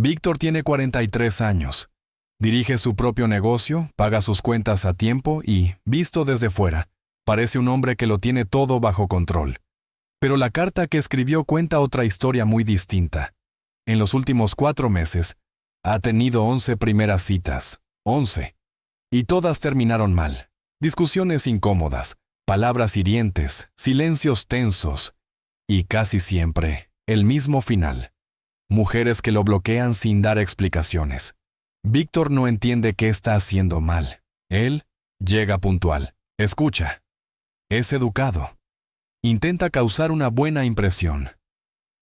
Víctor tiene 43 años. Dirige su propio negocio, paga sus cuentas a tiempo y, visto desde fuera, parece un hombre que lo tiene todo bajo control. Pero la carta que escribió cuenta otra historia muy distinta. En los últimos 4 meses, ha tenido 11 primeras citas. 11. Y todas terminaron mal. Discusiones incómodas, palabras hirientes, silencios tensos. Y casi siempre, el mismo final. Mujeres que lo bloquean sin dar explicaciones. Víctor no entiende qué está haciendo mal. Él llega puntual, escucha. Es educado. Intenta causar una buena impresión.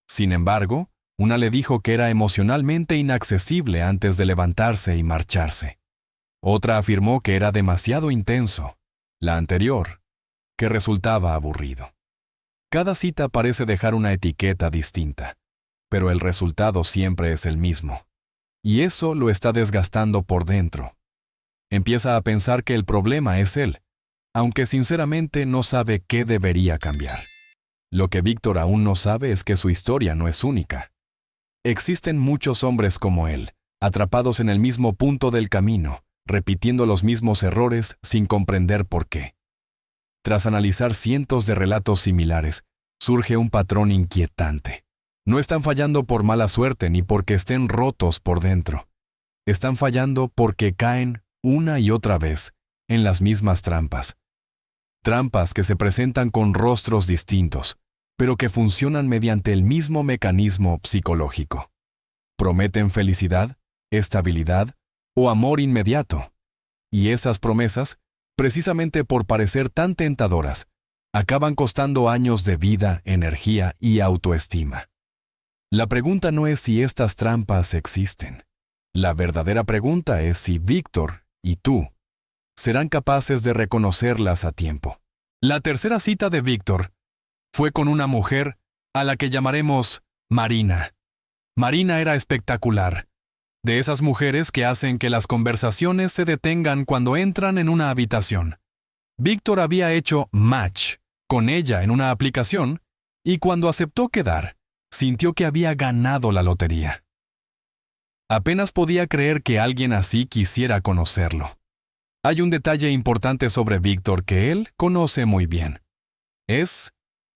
Sin embargo, una le dijo que era emocionalmente inaccesible antes de levantarse y marcharse. Otra afirmó que era demasiado intenso. La anterior, que resultaba aburrido. Cada cita parece dejar una etiqueta distinta, pero el resultado siempre es el mismo. Y eso lo está desgastando por dentro. Empieza a pensar que el problema es él, aunque sinceramente no sabe qué debería cambiar. Lo que Víctor aún no sabe es que su historia no es única. Existen muchos hombres como él, atrapados en el mismo punto del camino, repitiendo los mismos errores sin comprender por qué. Tras analizar cientos de relatos similares, surge un patrón inquietante. No están fallando por mala suerte ni porque estén rotos por dentro. Están fallando porque caen una y otra vez en las mismas trampas. Trampas que se presentan con rostros distintos, pero que funcionan mediante el mismo mecanismo psicológico. Prometen felicidad, estabilidad o amor inmediato. Y esas promesas, precisamente por parecer tan tentadoras, acaban costando años de vida, energía y autoestima. La pregunta no es si estas trampas existen. La verdadera pregunta es si Víctor y tú serán capaces de reconocerlas a tiempo. La tercera cita de Víctor fue con una mujer a la que llamaremos Marina. Marina era espectacular. De esas mujeres que hacen que las conversaciones se detengan cuando entran en una habitación. Víctor había hecho match con ella en una aplicación y cuando aceptó quedar, sintió que había ganado la lotería. Apenas podía creer que alguien así quisiera conocerlo. Hay un detalle importante sobre Víctor que él conoce muy bien. Es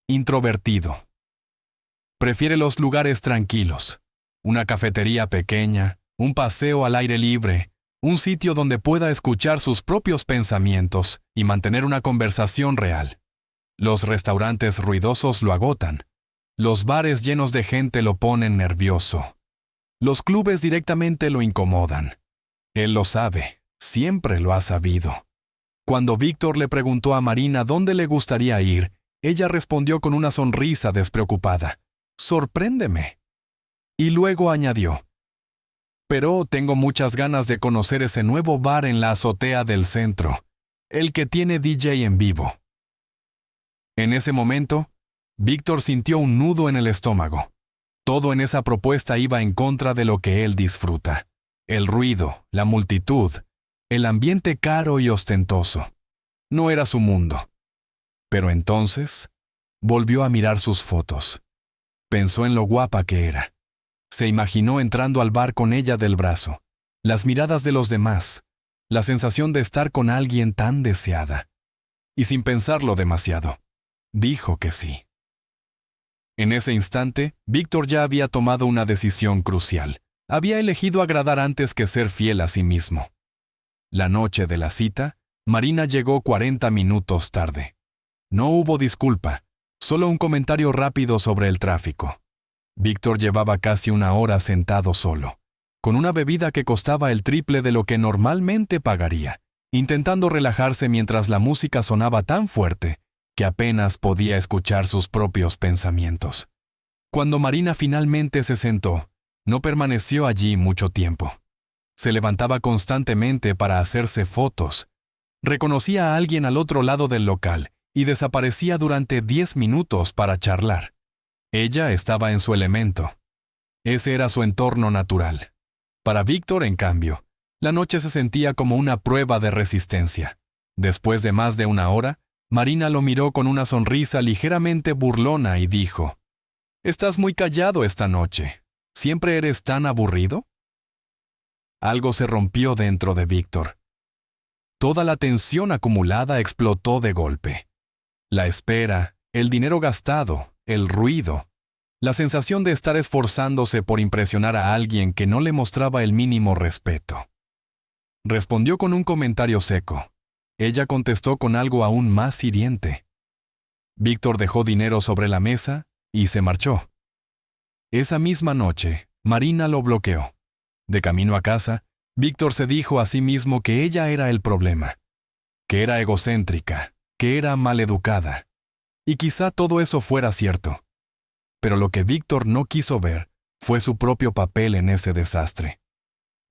introvertido. Prefiere los lugares tranquilos, una cafetería pequeña, un paseo al aire libre, un sitio donde pueda escuchar sus propios pensamientos y mantener una conversación real. Los restaurantes ruidosos lo agotan. Los bares llenos de gente lo ponen nervioso. Los clubes directamente lo incomodan. Él lo sabe, siempre lo ha sabido. Cuando Víctor le preguntó a Marina dónde le gustaría ir, ella respondió con una sonrisa despreocupada. «Sorpréndeme». Y luego añadió, «Pero tengo muchas ganas de conocer ese nuevo bar en la azotea del centro, el que tiene DJ en vivo». En ese momento, Víctor sintió un nudo en el estómago. Todo en esa propuesta iba en contra de lo que él disfruta. El ruido, la multitud, el ambiente caro y ostentoso. No era su mundo. Pero entonces, volvió a mirar sus fotos. Pensó en lo guapa que era. Se imaginó entrando al bar con ella del brazo, las miradas de los demás, la sensación de estar con alguien tan deseada. Y sin pensarlo demasiado, dijo que sí. En ese instante, Víctor ya había tomado una decisión crucial. Había elegido agradar antes que ser fiel a sí mismo. La noche de la cita, Marina llegó 40 minutos tarde. No hubo disculpa, solo un comentario rápido sobre el tráfico. Víctor llevaba casi 1 hora sentado solo, con una bebida que costaba el triple de lo que normalmente pagaría, intentando relajarse mientras la música sonaba tan fuerte que apenas podía escuchar sus propios pensamientos. Cuando Marina finalmente se sentó, no permaneció allí mucho tiempo. Se levantaba constantemente para hacerse fotos. Reconocía a alguien al otro lado del local y desaparecía durante 10 minutos para charlar. Ella estaba en su elemento. Ese era su entorno natural. Para Víctor, en cambio, la noche se sentía como una prueba de resistencia. Después de más de 1 hora, Marina lo miró con una sonrisa ligeramente burlona y dijo, «Estás muy callado esta noche. ¿Siempre eres tan aburrido?» Algo se rompió dentro de Víctor. Toda la tensión acumulada explotó de golpe. La espera, el dinero gastado, el ruido, la sensación de estar esforzándose por impresionar a alguien que no le mostraba el mínimo respeto. Respondió con un comentario seco. Ella contestó con algo aún más hiriente. Víctor dejó dinero sobre la mesa y se marchó. Esa misma noche, Marina lo bloqueó. De camino a casa, Víctor se dijo a sí mismo que ella era el problema, que era egocéntrica, que era maleducada. Y quizá todo eso fuera cierto. Pero lo que Víctor no quiso ver fue su propio papel en ese desastre.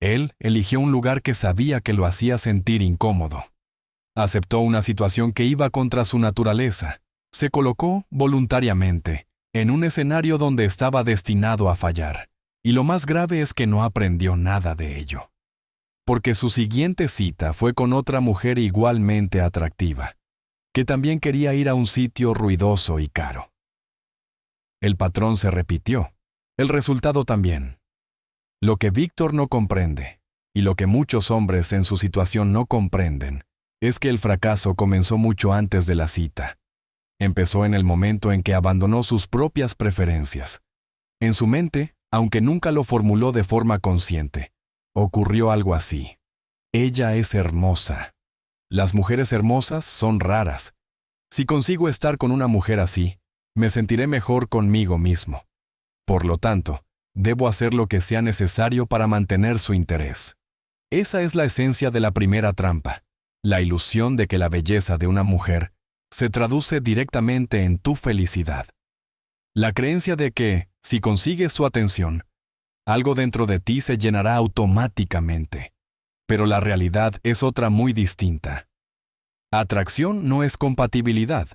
Él eligió un lugar que sabía que lo hacía sentir incómodo. Aceptó una situación que iba contra su naturaleza. Se colocó voluntariamente en un escenario donde estaba destinado a fallar. Y lo más grave es que no aprendió nada de ello. Porque su siguiente cita fue con otra mujer igualmente atractiva, que también quería ir a un sitio ruidoso y caro. El patrón se repitió. El resultado también. Lo que Víctor no comprende, y lo que muchos hombres en su situación no comprenden, es que el fracaso comenzó mucho antes de la cita. Empezó en el momento en que abandonó sus propias preferencias. En su mente, aunque nunca lo formuló de forma consciente, ocurrió algo así. Ella es hermosa. Las mujeres hermosas son raras. Si consigo estar con una mujer así, me sentiré mejor conmigo mismo. Por lo tanto, debo hacer lo que sea necesario para mantener su interés. Esa es la esencia de la primera trampa, la ilusión de que la belleza de una mujer se traduce directamente en tu felicidad. La creencia de que, si consigues su atención, algo dentro de ti se llenará automáticamente. Pero la realidad es otra muy distinta. Atracción no es compatibilidad.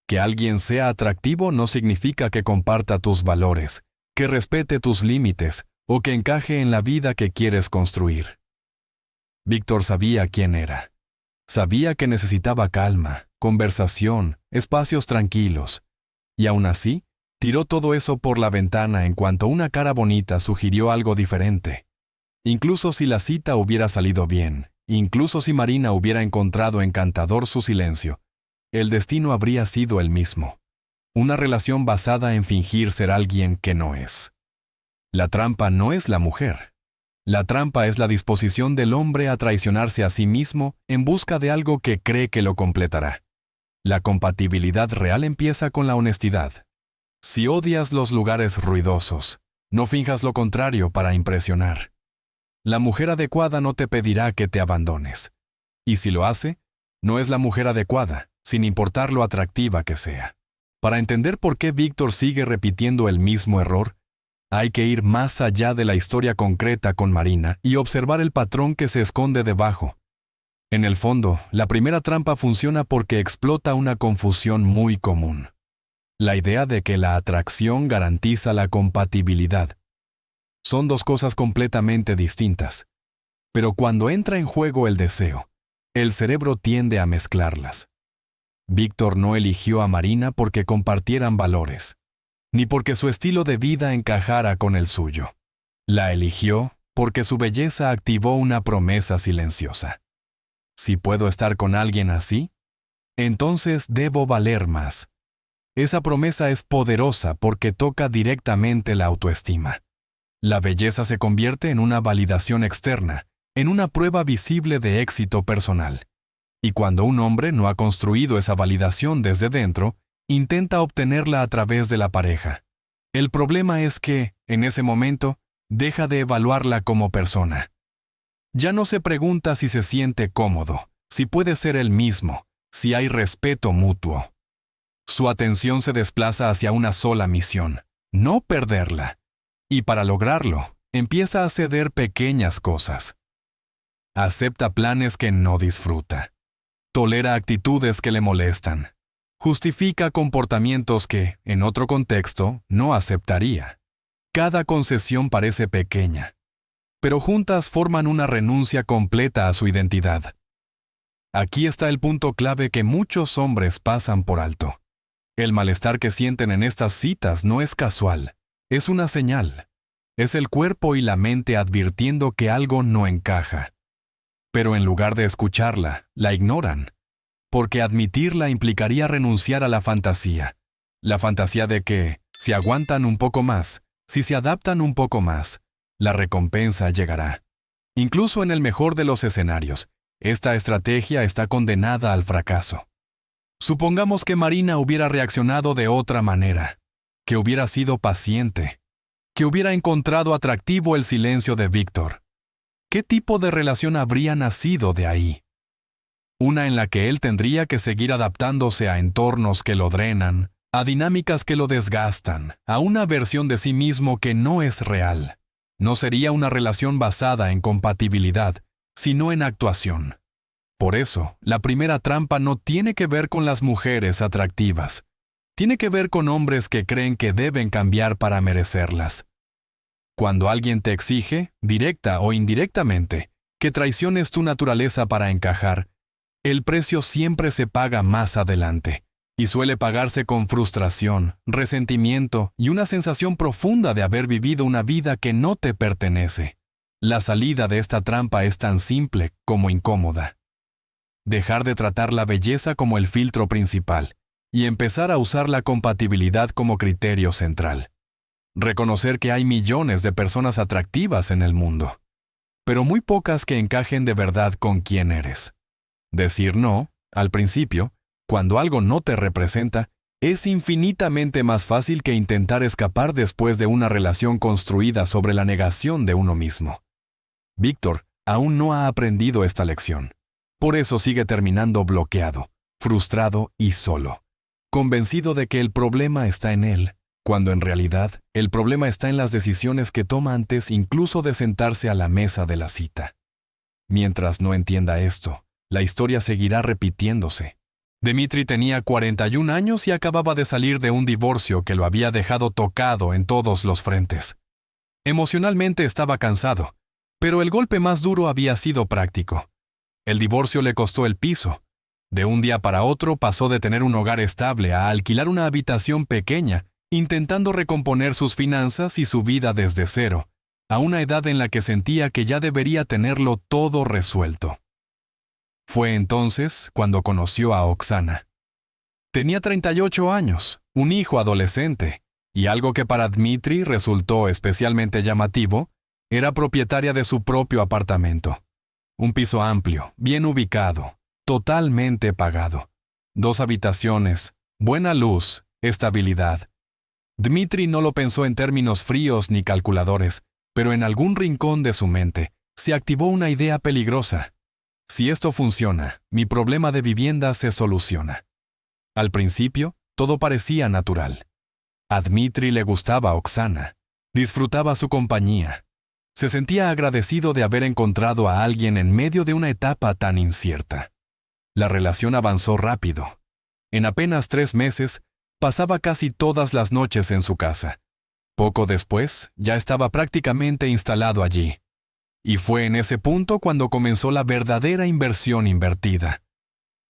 Que alguien sea atractivo no significa que comparta tus valores, que respete tus límites o que encaje en la vida que quieres construir. Víctor sabía quién era. Sabía que necesitaba calma, conversación, espacios tranquilos. Y aún así, tiró todo eso por la ventana en cuanto una cara bonita sugirió algo diferente. Incluso si la cita hubiera salido bien, incluso si Marina hubiera encontrado encantador su silencio, el destino habría sido el mismo. Una relación basada en fingir ser alguien que no es. La trampa no es la mujer. La trampa es la disposición del hombre a traicionarse a sí mismo en busca de algo que cree que lo completará. La compatibilidad real empieza con la honestidad. Si odias los lugares ruidosos, no finjas lo contrario para impresionar. La mujer adecuada no te pedirá que te abandones. Y si lo hace, no es la mujer adecuada, sin importar lo atractiva que sea. Para entender por qué Víctor sigue repitiendo el mismo error, hay que ir más allá de la historia concreta con Marina y observar el patrón que se esconde debajo. En el fondo, la primera trampa funciona porque explota una confusión muy común. La idea de que la atracción garantiza la compatibilidad. Son dos cosas completamente distintas. Pero cuando entra en juego el deseo, el cerebro tiende a mezclarlas. Víctor no eligió a Marina porque compartieran valores, ni porque su estilo de vida encajara con el suyo. La eligió porque su belleza activó una promesa silenciosa. Si puedo estar con alguien así, entonces debo valer más. Esa promesa es poderosa porque toca directamente la autoestima. La belleza se convierte en una validación externa, en una prueba visible de éxito personal. Y cuando un hombre no ha construido esa validación desde dentro, intenta obtenerla a través de la pareja. El problema es que, en ese momento, deja de evaluarla como persona. Ya no se pregunta si se siente cómodo, si puede ser él mismo, si hay respeto mutuo. Su atención se desplaza hacia una sola misión, no perderla. Y para lograrlo, empieza a ceder pequeñas cosas. Acepta planes que no disfruta. Tolera actitudes que le molestan. Justifica comportamientos que, en otro contexto, no aceptaría. Cada concesión parece pequeña, pero juntas forman una renuncia completa a su identidad. Aquí está el punto clave que muchos hombres pasan por alto. El malestar que sienten en estas citas no es casual, es una señal. Es el cuerpo y la mente advirtiendo que algo no encaja. Pero en lugar de escucharla, la ignoran, porque admitirla implicaría renunciar a la fantasía de que, si aguantan un poco más, si se adaptan un poco más, la recompensa llegará. Incluso en el mejor de los escenarios, esta estrategia está condenada al fracaso. Supongamos que Marina hubiera reaccionado de otra manera, que hubiera sido paciente, que hubiera encontrado atractivo el silencio de Víctor. ¿Qué tipo de relación habría nacido de ahí? Una en la que él tendría que seguir adaptándose a entornos que lo drenan, a dinámicas que lo desgastan, a una versión de sí mismo que no es real. No sería una relación basada en compatibilidad, sino en actuación. Por eso, la primera trampa no tiene que ver con las mujeres atractivas. Tiene que ver con hombres que creen que deben cambiar para merecerlas. Cuando alguien te exige, directa o indirectamente, que traiciones tu naturaleza para encajar, el precio siempre se paga más adelante, y suele pagarse con frustración, resentimiento y una sensación profunda de haber vivido una vida que no te pertenece. La salida de esta trampa es tan simple como incómoda. Dejar de tratar la belleza como el filtro principal y empezar a usar la compatibilidad como criterio central. Reconocer que hay millones de personas atractivas en el mundo, pero muy pocas que encajen de verdad con quién eres. Decir no, al principio, cuando algo no te representa, es infinitamente más fácil que intentar escapar después de una relación construida sobre la negación de uno mismo. Víctor aún no ha aprendido esta lección. Por eso sigue terminando bloqueado, frustrado y solo, convencido de que el problema está en él, cuando en realidad el problema está en las decisiones que toma antes incluso de sentarse a la mesa de la cita. Mientras no entienda esto, la historia seguirá repitiéndose. Dmitri tenía 41 años y acababa de salir de un divorcio que lo había dejado tocado en todos los frentes. Emocionalmente estaba cansado, pero el golpe más duro había sido práctico. El divorcio le costó el piso. De un día para otro pasó de tener un hogar estable a alquilar una habitación pequeña, intentando recomponer sus finanzas y su vida desde cero, a una edad en la que sentía que ya debería tenerlo todo resuelto. Fue entonces cuando conoció a Oksana. Tenía 38 años, un hijo adolescente, y algo que para Dmitri resultó especialmente llamativo, era propietaria de su propio apartamento. Un piso amplio, bien ubicado, totalmente pagado. 2 habitaciones, buena luz, estabilidad. Dmitri no lo pensó en términos fríos ni calculadores, pero en algún rincón de su mente se activó una idea peligrosa. Si esto funciona, mi problema de vivienda se soluciona. Al principio, todo parecía natural. A Dmitri le gustaba Oksana, disfrutaba su compañía. Se sentía agradecido de haber encontrado a alguien en medio de una etapa tan incierta. La relación avanzó rápido. En apenas 3 meses, pasaba casi todas las noches en su casa. Poco después, ya estaba prácticamente instalado allí. Y fue en ese punto cuando comenzó la verdadera inversión invertida.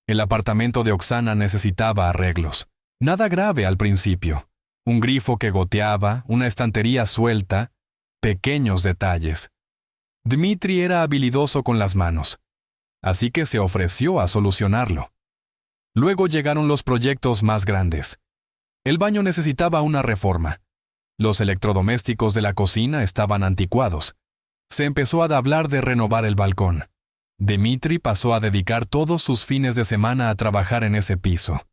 El apartamento de Oksana necesitaba arreglos. Nada grave al principio. Un grifo que goteaba, una estantería suelta, pequeños detalles. Dmitri era habilidoso con las manos, así que se ofreció a solucionarlo. Luego llegaron los proyectos más grandes. El baño necesitaba una reforma. Los electrodomésticos de la cocina estaban anticuados. Se empezó a hablar de renovar el balcón. Dmitri pasó a dedicar todos sus fines de semana a trabajar en ese piso.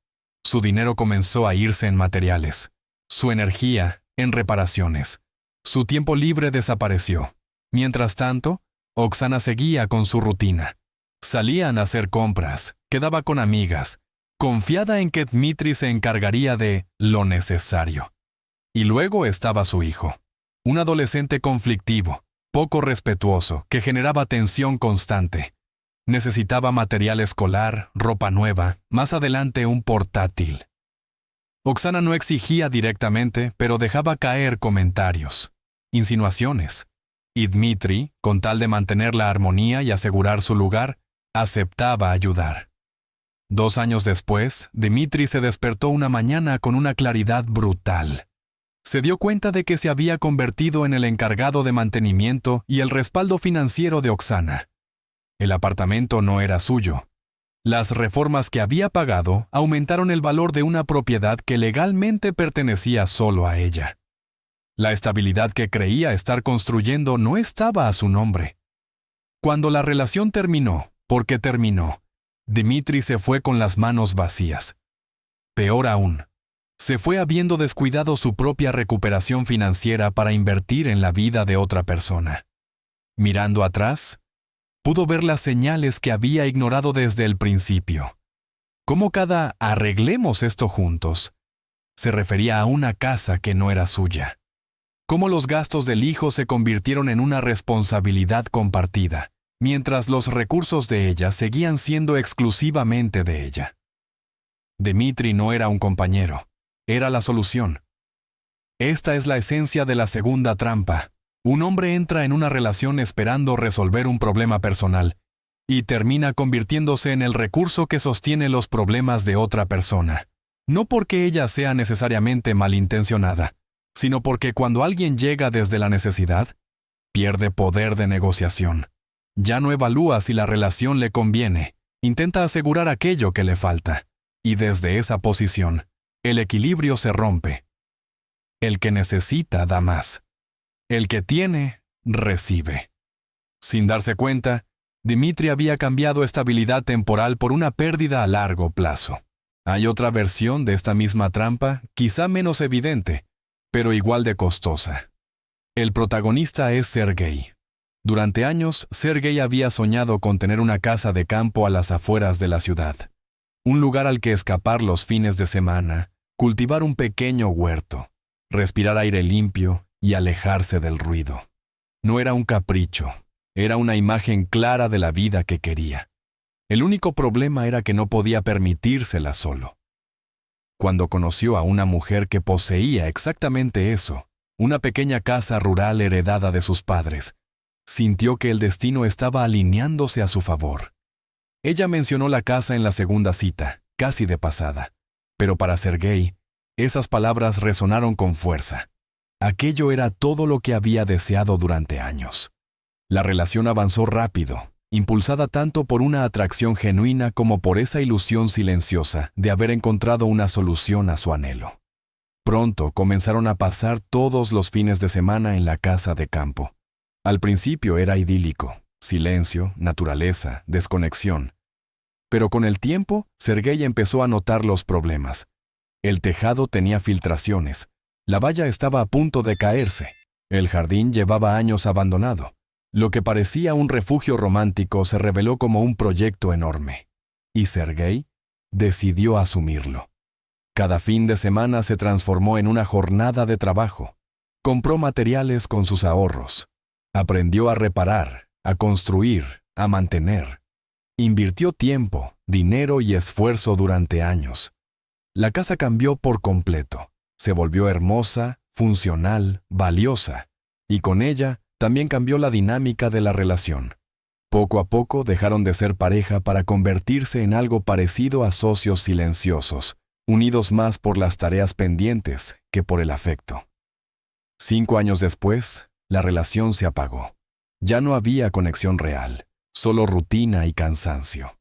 Su dinero comenzó a irse en materiales, su energía en reparaciones. Su tiempo libre desapareció. Mientras tanto, Oksana seguía con su rutina. Salían a hacer compras, quedaba con amigas, confiada en que Dmitri se encargaría de lo necesario. Y luego estaba su hijo, un adolescente conflictivo, poco respetuoso, que generaba tensión constante. Necesitaba material escolar, ropa nueva, más adelante un portátil. Oksana no exigía directamente, pero dejaba caer comentarios, insinuaciones. Y Dmitri, con tal de mantener la armonía y asegurar su lugar, aceptaba ayudar. 2 años después, Dmitri se despertó una mañana con una claridad brutal. Se dio cuenta de que se había convertido en el encargado de mantenimiento y el respaldo financiero de Oksana. El apartamento no era suyo. Las reformas que había pagado aumentaron el valor de una propiedad que legalmente pertenecía solo a ella. La estabilidad que creía estar construyendo no estaba a su nombre. Cuando la relación terminó, porque terminó, Dmitri se fue con las manos vacías. Peor aún, se fue habiendo descuidado su propia recuperación financiera para invertir en la vida de otra persona. Mirando atrás, pudo ver las señales que había ignorado desde el principio. Cómo cada "arreglemos esto juntos" se refería a una casa que no era suya. Cómo los gastos del hijo se convirtieron en una responsabilidad compartida, mientras los recursos de ella seguían siendo exclusivamente de ella. Dmitri no era un compañero, era la solución. Esta es la esencia de la segunda trampa. Un hombre entra en una relación esperando resolver un problema personal y termina convirtiéndose en el recurso que sostiene los problemas de otra persona. No porque ella sea necesariamente malintencionada, sino porque cuando alguien llega desde la necesidad, pierde poder de negociación. Ya no evalúa si la relación le conviene, intenta asegurar aquello que le falta, y desde esa posición, el equilibrio se rompe. El que necesita da más. El que tiene, recibe. Sin darse cuenta, Dmitri había cambiado estabilidad temporal por una pérdida a largo plazo. Hay otra versión de esta misma trampa, quizá menos evidente, pero igual de costosa. El protagonista es Sergei. Durante años, Sergei había soñado con tener una casa de campo a las afueras de la ciudad. Un lugar al que escapar los fines de semana, cultivar un pequeño huerto, respirar aire limpio y alejarse del ruido. No era un capricho, era una imagen clara de la vida que quería. El único problema era que no podía permitírsela solo. Cuando conoció a una mujer que poseía exactamente eso, una pequeña casa rural heredada de sus padres, sintió que el destino estaba alineándose a su favor. Ella mencionó la casa en la segunda cita, casi de pasada, pero para Sergei, esas palabras resonaron con fuerza. Aquello era todo lo que había deseado durante años. La relación avanzó rápido, impulsada tanto por una atracción genuina como por esa ilusión silenciosa de haber encontrado una solución a su anhelo. Pronto comenzaron a pasar todos los fines de semana en la casa de campo. Al principio era idílico, silencio, naturaleza, desconexión. Pero con el tiempo, Sergei empezó a notar los problemas. El tejado tenía filtraciones. La valla estaba a punto de caerse. El jardín llevaba años abandonado. Lo que parecía un refugio romántico se reveló como un proyecto enorme. Y Sergei decidió asumirlo. Cada fin de semana se transformó en una jornada de trabajo. Compró materiales con sus ahorros. Aprendió a reparar, a construir, a mantener. Invirtió tiempo, dinero y esfuerzo durante años. La casa cambió por completo. Se volvió hermosa, funcional, valiosa, y con ella también cambió la dinámica de la relación. Poco a poco dejaron de ser pareja para convertirse en algo parecido a socios silenciosos, unidos más por las tareas pendientes que por el afecto. 5 años después, la relación se apagó. Ya no había conexión real, solo rutina y cansancio.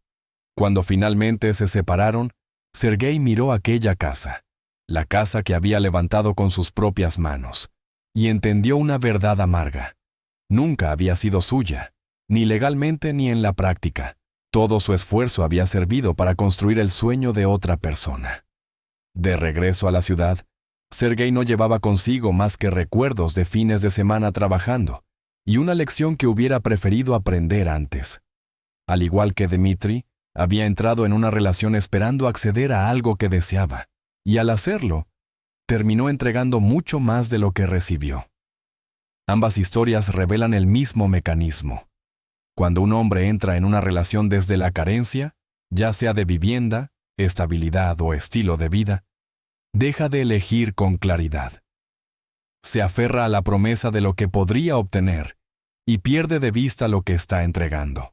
Cuando finalmente se separaron, Sergei miró aquella casa, la casa que había levantado con sus propias manos, y entendió una verdad amarga. Nunca había sido suya, ni legalmente ni en la práctica. Todo su esfuerzo había servido para construir el sueño de otra persona. De regreso a la ciudad, Sergei no llevaba consigo más que recuerdos de fines de semana trabajando y una lección que hubiera preferido aprender antes. Al igual que Dmitri, había entrado en una relación esperando acceder a algo que deseaba, y al hacerlo, terminó entregando mucho más de lo que recibió. Ambas historias revelan el mismo mecanismo. Cuando un hombre entra en una relación desde la carencia, ya sea de vivienda, estabilidad o estilo de vida, deja de elegir con claridad. Se aferra a la promesa de lo que podría obtener y pierde de vista lo que está entregando.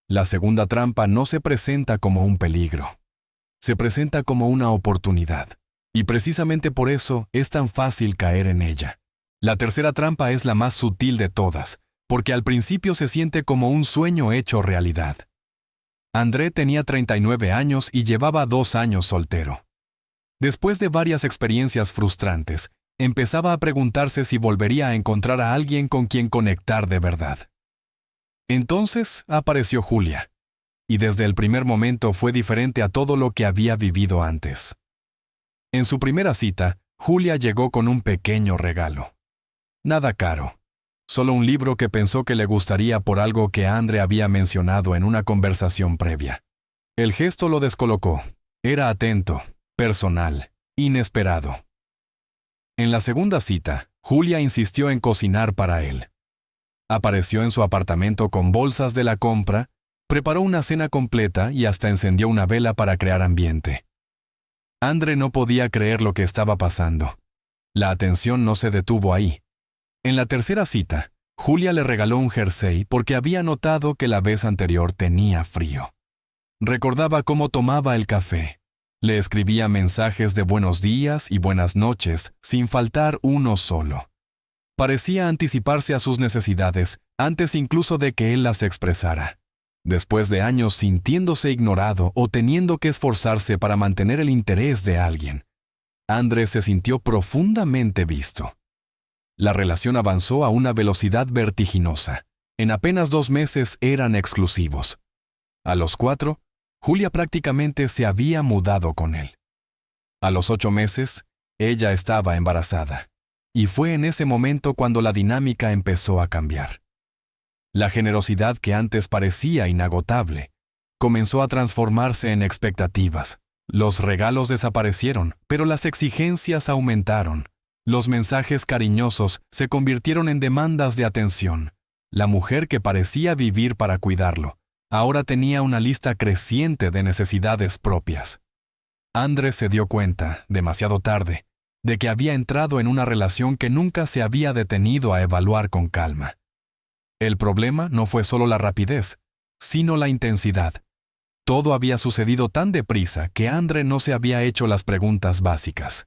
La segunda trampa no se presenta como un peligro. Se presenta como una oportunidad. Y precisamente por eso es tan fácil caer en ella. La tercera trampa es la más sutil de todas, porque al principio se siente como un sueño hecho realidad. André tenía 39 años y llevaba 2 años soltero. Después de varias experiencias frustrantes, empezaba a preguntarse si volvería a encontrar a alguien con quien conectar de verdad. Entonces apareció Julia, y desde el primer momento fue diferente a todo lo que había vivido antes. En su primera cita, Julia llegó con un pequeño regalo. Nada caro, solo un libro que pensó que le gustaría por algo que André había mencionado en una conversación previa. El gesto lo descolocó. Era atento, personal, inesperado. En la segunda cita, Julia insistió en cocinar para él. Apareció en su apartamento con bolsas de la compra, preparó una cena completa y hasta encendió una vela para crear ambiente. André no podía creer lo que estaba pasando. La atención no se detuvo ahí. En la tercera cita, Julia le regaló un jersey porque había notado que la vez anterior tenía frío. Recordaba cómo tomaba el café. Le escribía mensajes de buenos días y buenas noches, sin faltar uno solo. Parecía anticiparse a sus necesidades, antes incluso de que él las expresara. Después de años sintiéndose ignorado o teniendo que esforzarse para mantener el interés de alguien, André se sintió profundamente visto. La relación avanzó a una velocidad vertiginosa. En apenas 2 meses eran exclusivos. A los 4, Julia prácticamente se había mudado con él. A los 8 meses, ella estaba embarazada. Y fue en ese momento cuando la dinámica empezó a cambiar. La generosidad que antes parecía inagotable comenzó a transformarse en expectativas. Los regalos desaparecieron, pero las exigencias aumentaron. Los mensajes cariñosos se convirtieron en demandas de atención. La mujer que parecía vivir para cuidarlo, ahora tenía una lista creciente de necesidades propias. André se dio cuenta, demasiado tarde, de que había entrado en una relación que nunca se había detenido a evaluar con calma. El problema no fue solo la rapidez, sino la intensidad. Todo había sucedido tan deprisa que André no se había hecho las preguntas básicas.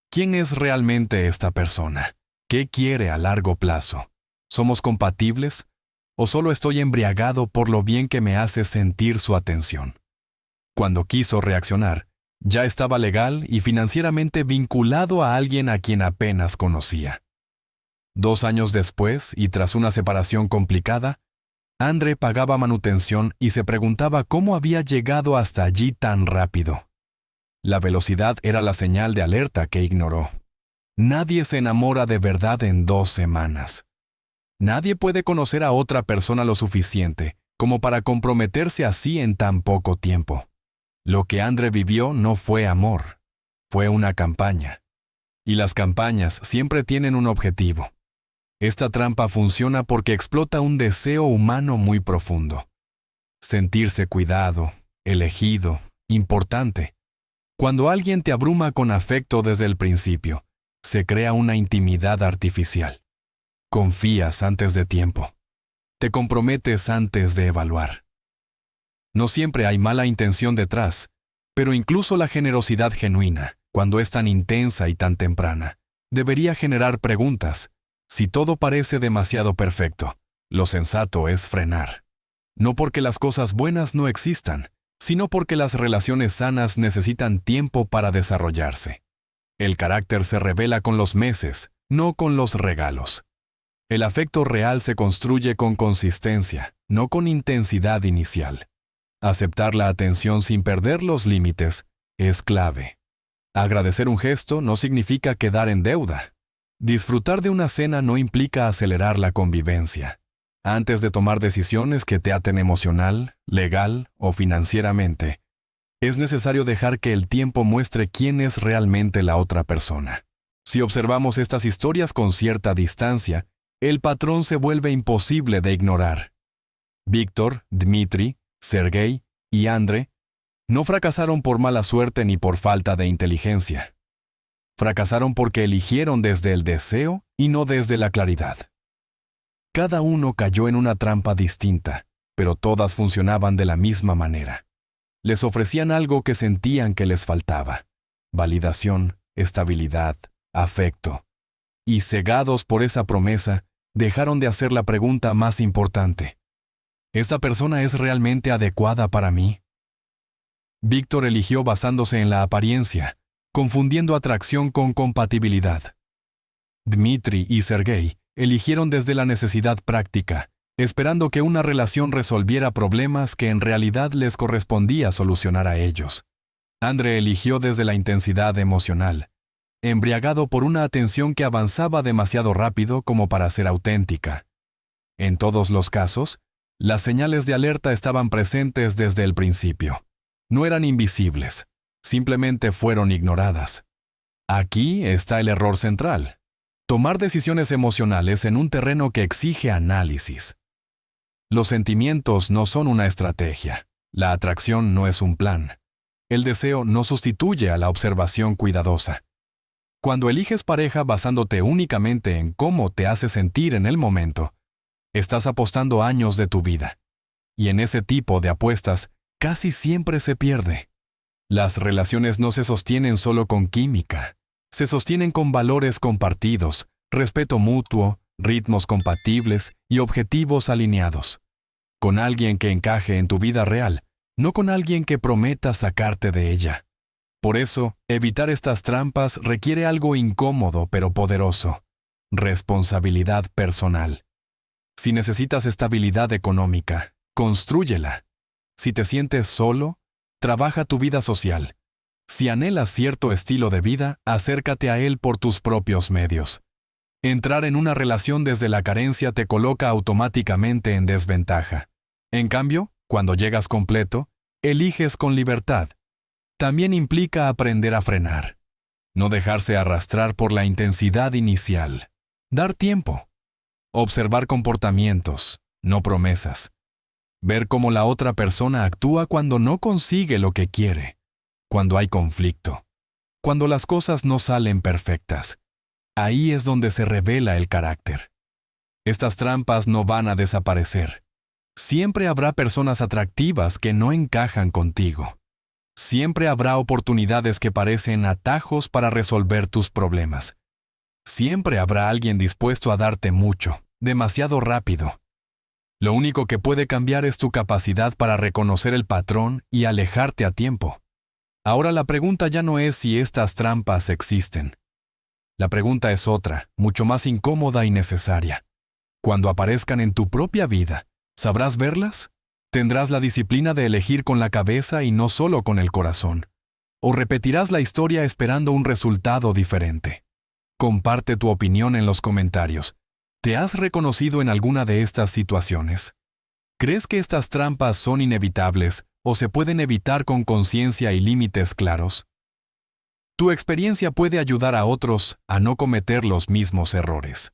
¿Quién es realmente esta persona? ¿Qué quiere a largo plazo? ¿Somos compatibles? ¿O solo estoy embriagado por lo bien que me hace sentir su atención? Cuando quiso reaccionar, ya estaba legal y financieramente vinculado a alguien a quien apenas conocía. 2 años después, y tras una separación complicada, André pagaba manutención y se preguntaba cómo había llegado hasta allí tan rápido. La velocidad era la señal de alerta que ignoró. Nadie se enamora de verdad en 2 semanas. Nadie puede conocer a otra persona lo suficiente como para comprometerse así en tan poco tiempo. Lo que André vivió no fue amor, fue una campaña. Y las campañas siempre tienen un objetivo. Esta trampa funciona porque explota un deseo humano muy profundo. Sentirse cuidado, elegido, importante. Cuando alguien te abruma con afecto desde el principio, se crea una intimidad artificial. Confías antes de tiempo. Te comprometes antes de evaluar. No siempre hay mala intención detrás, pero incluso la generosidad genuina, cuando es tan intensa y tan temprana, debería generar preguntas. Si todo parece demasiado perfecto, lo sensato es frenar. No porque las cosas buenas no existan, sino porque las relaciones sanas necesitan tiempo para desarrollarse. El carácter se revela con los meses, no con los regalos. El afecto real se construye con consistencia, no con intensidad inicial. Aceptar la atención sin perder los límites es clave. Agradecer un gesto no significa quedar en deuda. Disfrutar de una cena no implica acelerar la convivencia. Antes de tomar decisiones que te aten emocional, legal o financieramente, es necesario dejar que el tiempo muestre quién es realmente la otra persona. Si observamos estas historias con cierta distancia, el patrón se vuelve imposible de ignorar. Víctor, Dmitri, Sergei y André no fracasaron por mala suerte ni por falta de inteligencia. Fracasaron porque eligieron desde el deseo y no desde la claridad. Cada uno cayó en una trampa distinta, pero todas funcionaban de la misma manera. Les ofrecían algo que sentían que les faltaba: validación, estabilidad, afecto. Y cegados por esa promesa, dejaron de hacer la pregunta más importante. ¿Esta persona es realmente adecuada para mí? Víctor eligió basándose en la apariencia, confundiendo atracción con compatibilidad. Dmitri y Sergei eligieron desde la necesidad práctica, esperando que una relación resolviera problemas que en realidad les correspondía solucionar a ellos. André eligió desde la intensidad emocional, embriagado por una atención que avanzaba demasiado rápido como para ser auténtica. En todos los casos, las señales de alerta estaban presentes desde el principio. No eran invisibles, simplemente fueron ignoradas. Aquí está el error central: tomar decisiones emocionales en un terreno que exige análisis. Los sentimientos no son una estrategia, la atracción no es un plan. El deseo no sustituye a la observación cuidadosa. Cuando eliges pareja basándote únicamente en cómo te hace sentir en el momento, estás apostando años de tu vida. Y en ese tipo de apuestas, casi siempre se pierde. Las relaciones no se sostienen solo con química, se sostienen con valores compartidos, respeto mutuo, ritmos compatibles y objetivos alineados. Con alguien que encaje en tu vida real, no con alguien que prometa sacarte de ella. Por eso, evitar estas trampas requiere algo incómodo pero poderoso: responsabilidad personal. Si necesitas estabilidad económica, constrúyela. Si te sientes solo, trabaja tu vida social. Si anhelas cierto estilo de vida, acércate a él por tus propios medios. Entrar en una relación desde la carencia te coloca automáticamente en desventaja. En cambio, cuando llegas completo, eliges con libertad. También implica aprender a frenar. No dejarse arrastrar por la intensidad inicial. Dar tiempo. Observar comportamientos, no promesas. Ver cómo la otra persona actúa cuando no consigue lo que quiere, cuando hay conflicto, cuando las cosas no salen perfectas. Ahí es donde se revela el carácter. Estas trampas no van a desaparecer. Siempre habrá personas atractivas que no encajan contigo. Siempre habrá oportunidades que parecen atajos para resolver tus problemas. Siempre habrá alguien dispuesto a darte mucho, demasiado rápido. Lo único que puede cambiar es tu capacidad para reconocer el patrón y alejarte a tiempo. Ahora la pregunta ya no es si estas trampas existen. La pregunta es otra, mucho más incómoda y necesaria. Cuando aparezcan en tu propia vida, ¿sabrás verlas? ¿Tendrás la disciplina de elegir con la cabeza y no solo con el corazón? ¿O repetirás la historia esperando un resultado diferente? Comparte tu opinión en los comentarios. ¿Te has reconocido en alguna de estas situaciones? ¿Crees que estas trampas son inevitables o se pueden evitar con conciencia y límites claros? Tu experiencia puede ayudar a otros a no cometer los mismos errores.